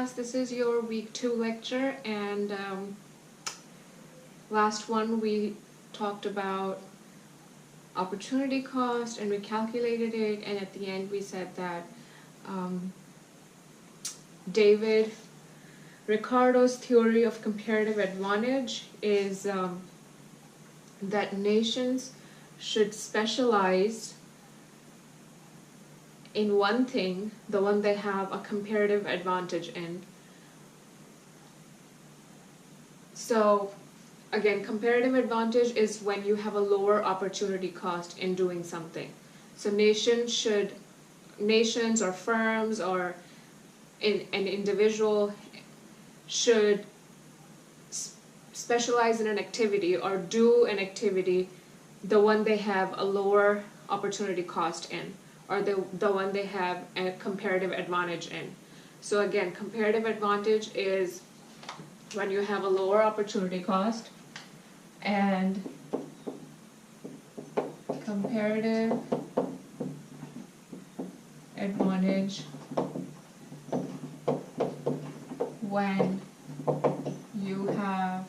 class. This is your week 2 lecture, and last one we talked about opportunity cost and we calculated it, and at the end we said that David Ricardo's theory of comparative advantage is that nations should specialize in one thing, the one they have a comparative advantage in. So again, comparative advantage is when you have a lower opportunity cost in doing something. So nations or firms or an individual should specialize in an activity or do an activity, the one they have a lower opportunity cost in, or the one they have a comparative advantage in. So again, comparative advantage is when you have a lower opportunity cost, and comparative advantage when you have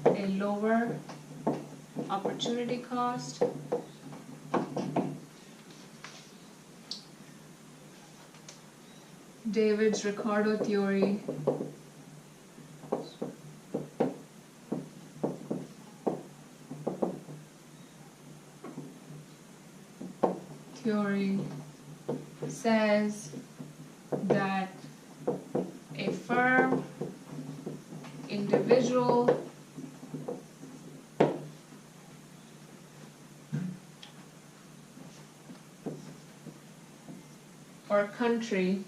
a lower opportunity cost David's Ricardo theory says that a firm, individual, or country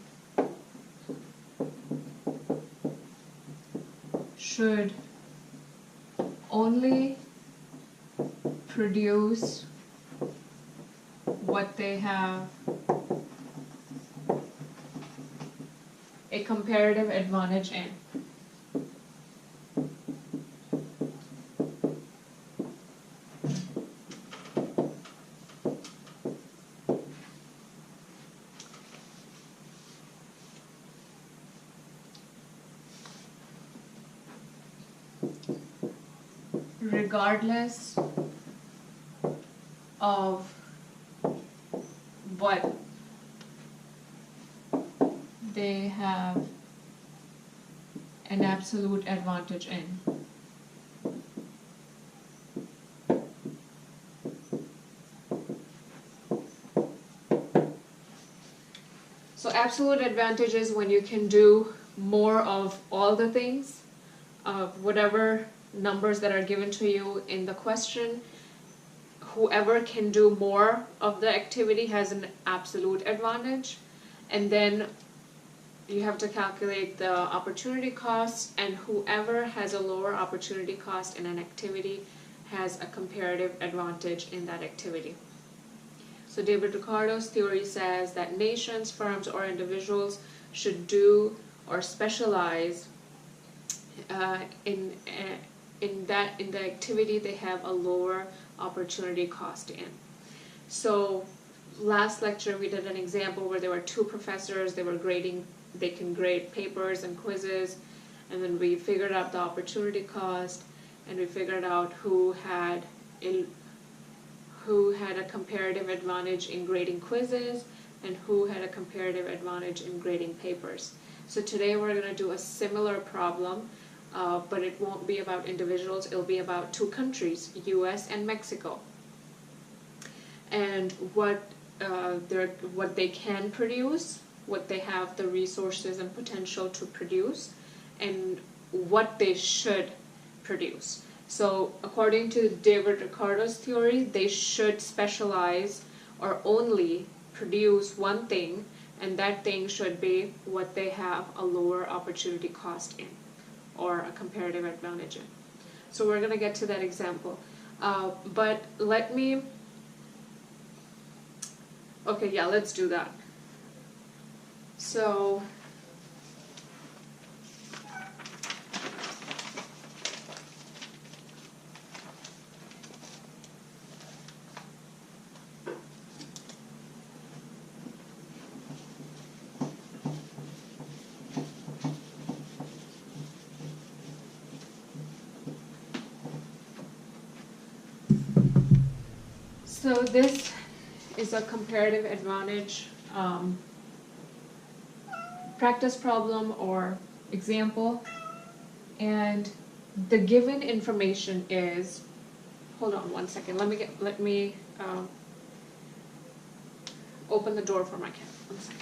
should only produce what they have a comparative advantage in. Regardless of what they have an absolute advantage in. So absolute advantage is when you can do more of all the things, of whatever numbers that are given to you in the question. Whoever can do more of the activity has an absolute advantage, and then you have to calculate the opportunity cost, and whoever has a lower opportunity cost in an activity has a comparative advantage in that activity. So David Ricardo's theory says that nations, firms, or individuals should do or specialize in the activity they have a lower opportunity cost in. So last lecture we did an example where there were two professors, they can grade papers and quizzes, and then we figured out the opportunity cost, and we figured out who had a comparative advantage in grading quizzes and who had a comparative advantage in grading papers. So today we're going to do a similar problem, but it won't be about individuals, it'll be about two countries, US and Mexico, and what they can produce, what they have the resources and potential to produce, and what they should produce. So according to David Ricardo's theory, they should specialize or only produce one thing, and that thing should be what they have a lower opportunity cost in, or a comparative advantage in. So we're going to get to that example. But let's do that. So So this is a comparative advantage practice problem or example, and the given information is, hold on one second, let me open the door for my cat. 1 second.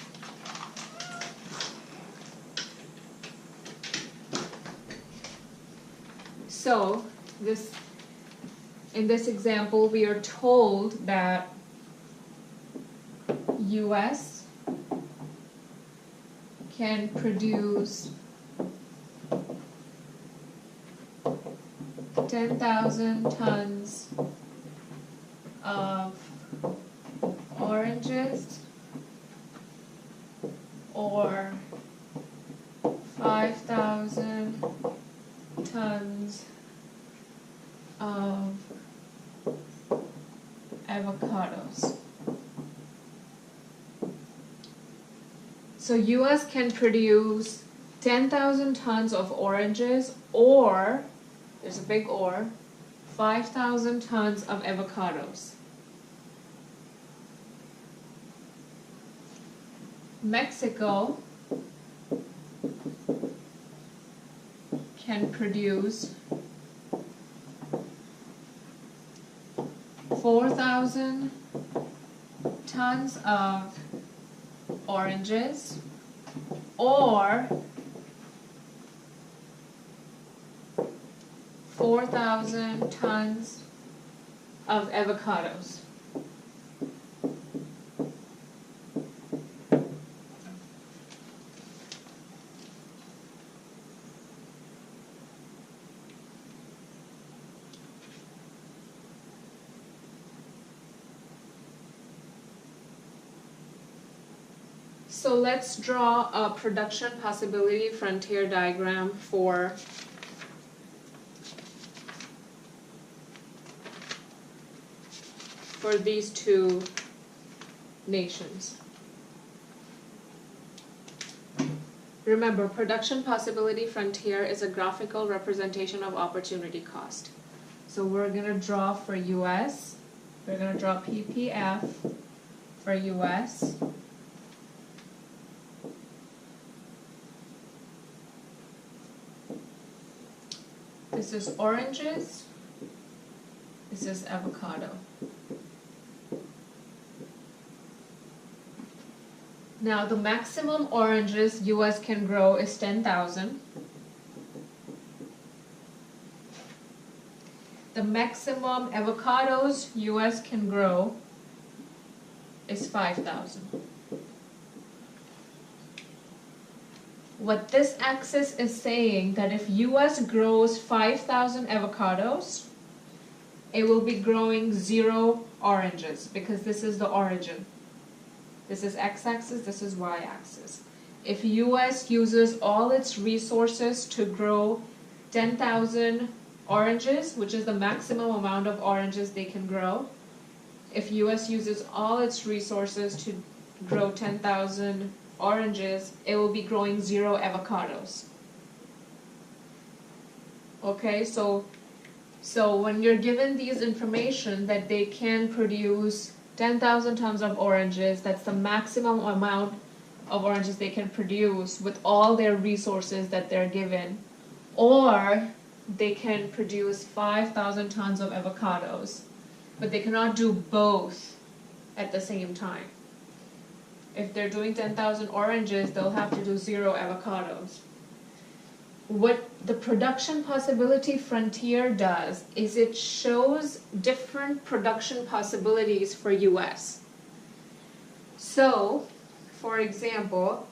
So in this example, we are told that US can produce 10,000 tons of oranges or 5,000 tons of avocados. So US can produce 10,000 tons of oranges, or, there's a big or, 5,000 tons of avocados. Mexico can produce 4,000 tons of oranges, or 4,000 tons of avocados. So let's draw a production possibility frontier diagram for these two nations. Remember, production possibility frontier is a graphical representation of opportunity cost. So we're going to draw for US, we're going to draw PPF for US. This is oranges, this is avocado. Now the maximum oranges US can grow is 10,000. The maximum avocados US can grow is 5,000. What this axis is saying that if US grows 5,000 avocados, it will be growing 0 oranges because this is the origin. This is x-axis, this is y-axis. If US uses all its resources to grow 10,000 oranges, which is the maximum amount of oranges they can grow, if US uses all its resources to grow 10,000 oranges, it will be growing 0 avocados. Okay, so when you're given these information that they can produce 10,000 tons of oranges, that's the maximum amount of oranges they can produce with all their resources that they're given, or they can produce 5,000 tons of avocados, but they cannot do both at the same time. If they're doing 10,000 oranges, they'll have to do 0 avocados. What the production possibility frontier does is it shows different production possibilities for US. So, for example,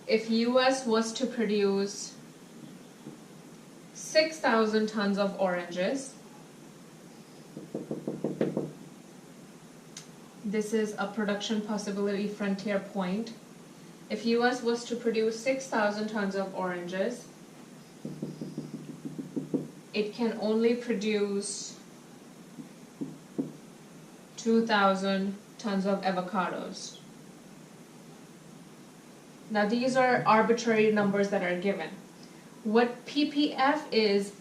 if US was to produce 6,000 tons of oranges, this is a production possibility frontier point. If US was to produce 6,000 tons of oranges, it can only produce 2,000 tons of avocados. Now these are arbitrary numbers that are given. What PPF is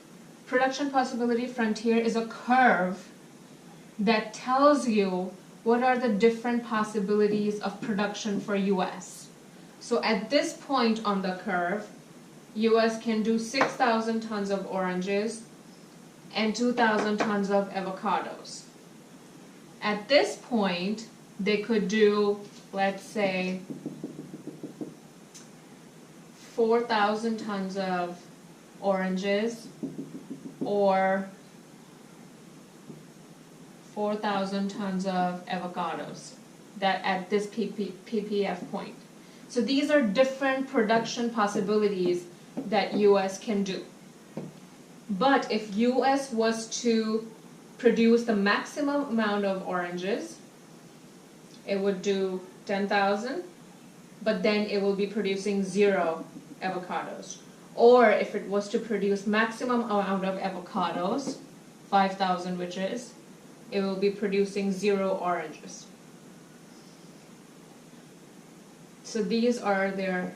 production possibility frontier is a curve that tells you what are the different possibilities of production for US. So at this point on the curve, US can do 6,000 tons of oranges and 2,000 tons of avocados. At this point, they could do, let's say, 4,000 tons of oranges or 4,000 tons of avocados, that at this PPF point. So these are different production possibilities that US can do. But if US was to produce the maximum amount of oranges, it would do 10,000, but then it will be producing 0 avocados. Or if it was to produce maximum amount of avocados, 5,000 which is, it will be producing 0 oranges. So these are their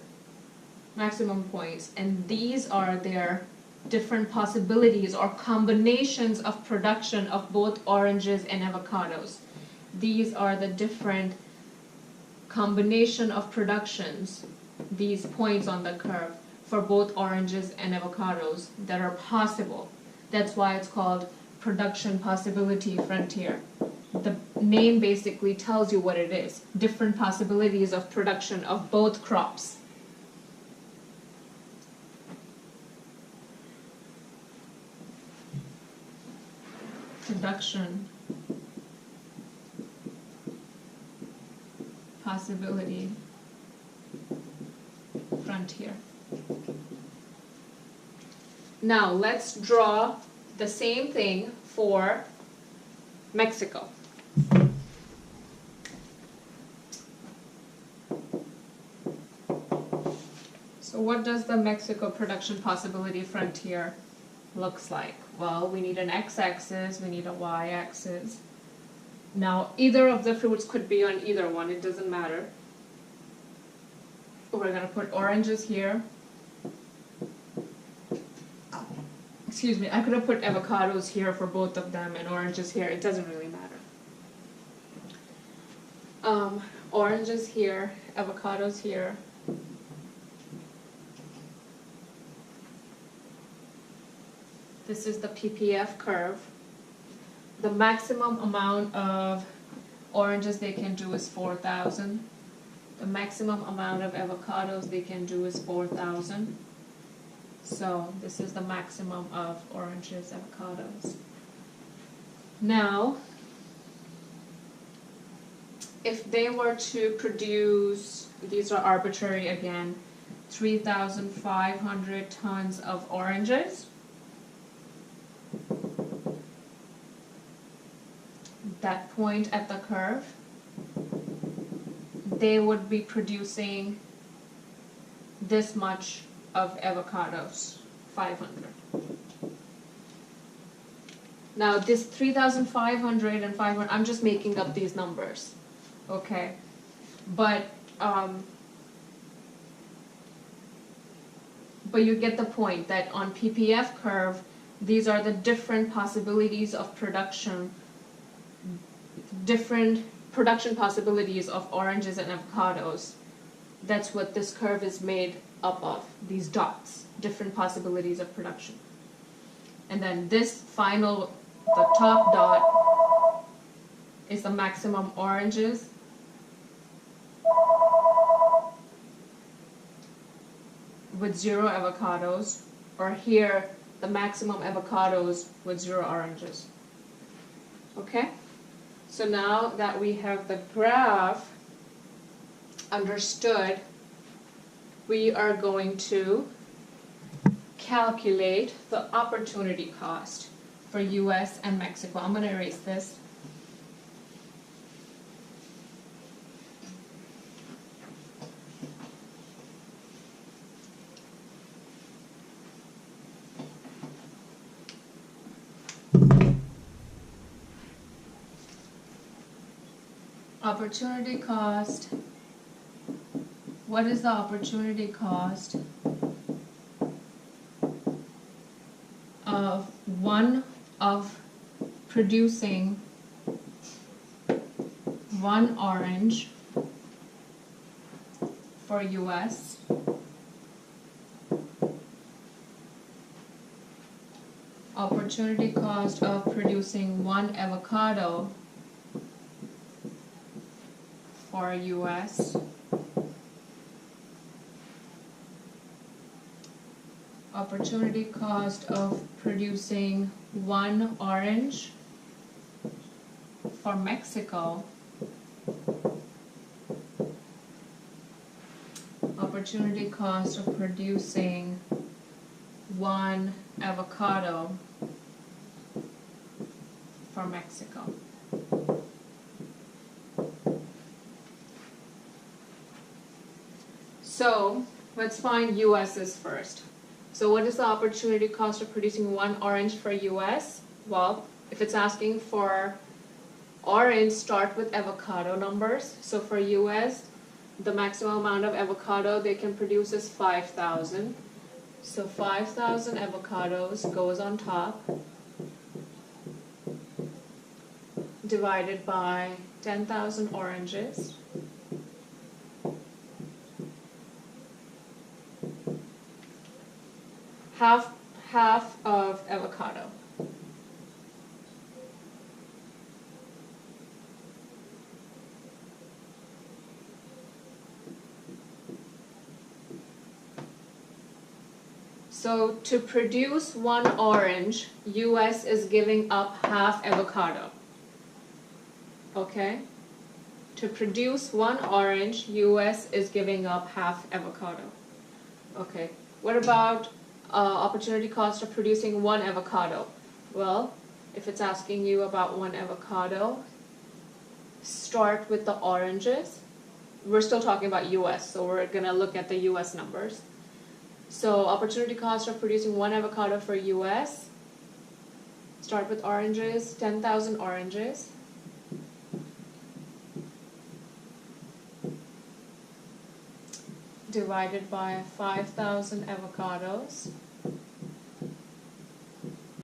maximum points, and these are their different possibilities or combinations of production of both oranges and avocados. These are the different combination of productions, these points on the curve, for both oranges and avocados that are possible. That's why it's called production possibility frontier. The name basically tells you what it is, different possibilities of production of both crops. Production possibility frontier. Now let's draw the same thing for Mexico. So what does the Mexico production possibility frontier looks like? Well, we need an x-axis, we need a y-axis. Now, either of the fruits could be on either one, it doesn't matter. We're going to put oranges here. Excuse me, I could have put avocados here for both of them and oranges here, it doesn't really matter. Oranges here, avocados here. This is the PPF curve. The maximum amount of oranges they can do is 4,000. The maximum amount of avocados they can do is 4,000. So this is the maximum of oranges, avocados. Now, if they were to produce, these are arbitrary again, 3,500 tons of oranges, that point at the curve, they would be producing this much of avocados, 500. Now this 3,500 and 500, I'm just making up these numbers, okay? But you get the point that on PPF curve, these are the different possibilities of production, different production possibilities of oranges and avocados. That's what this curve is made up of, these dots, different possibilities of production. And then this final, the top dot, is the maximum oranges. With 0 avocados, or here, the maximum avocados with 0 oranges. Okay? So now that we have the graph understood, we are going to calculate the opportunity cost for US and Mexico. I'm going to erase this. Opportunity cost. What is the opportunity cost of one of producing one orange for US, opportunity cost of producing one avocado for US, opportunity cost of producing one orange for Mexico, opportunity cost of producing one avocado for Mexico. So let's find US's first. So what is the opportunity cost of producing one orange for US? Well, if it's asking for orange, start with avocado numbers. So for US, the maximum amount of avocado they can produce is 5,000. So 5,000 avocados goes on top, divided by 10,000 oranges. Half of avocado. So to produce one orange, US is giving up half avocado. Okay? To produce one orange, US is giving up half avocado. Okay. What about opportunity cost of producing one avocado? Well, if it's asking you about one avocado, start with the oranges. We're still talking about US, so we're going to look at the US numbers. So opportunity cost of producing one avocado for US, start with oranges, 10,000 oranges. Divided by 5,000 avocados.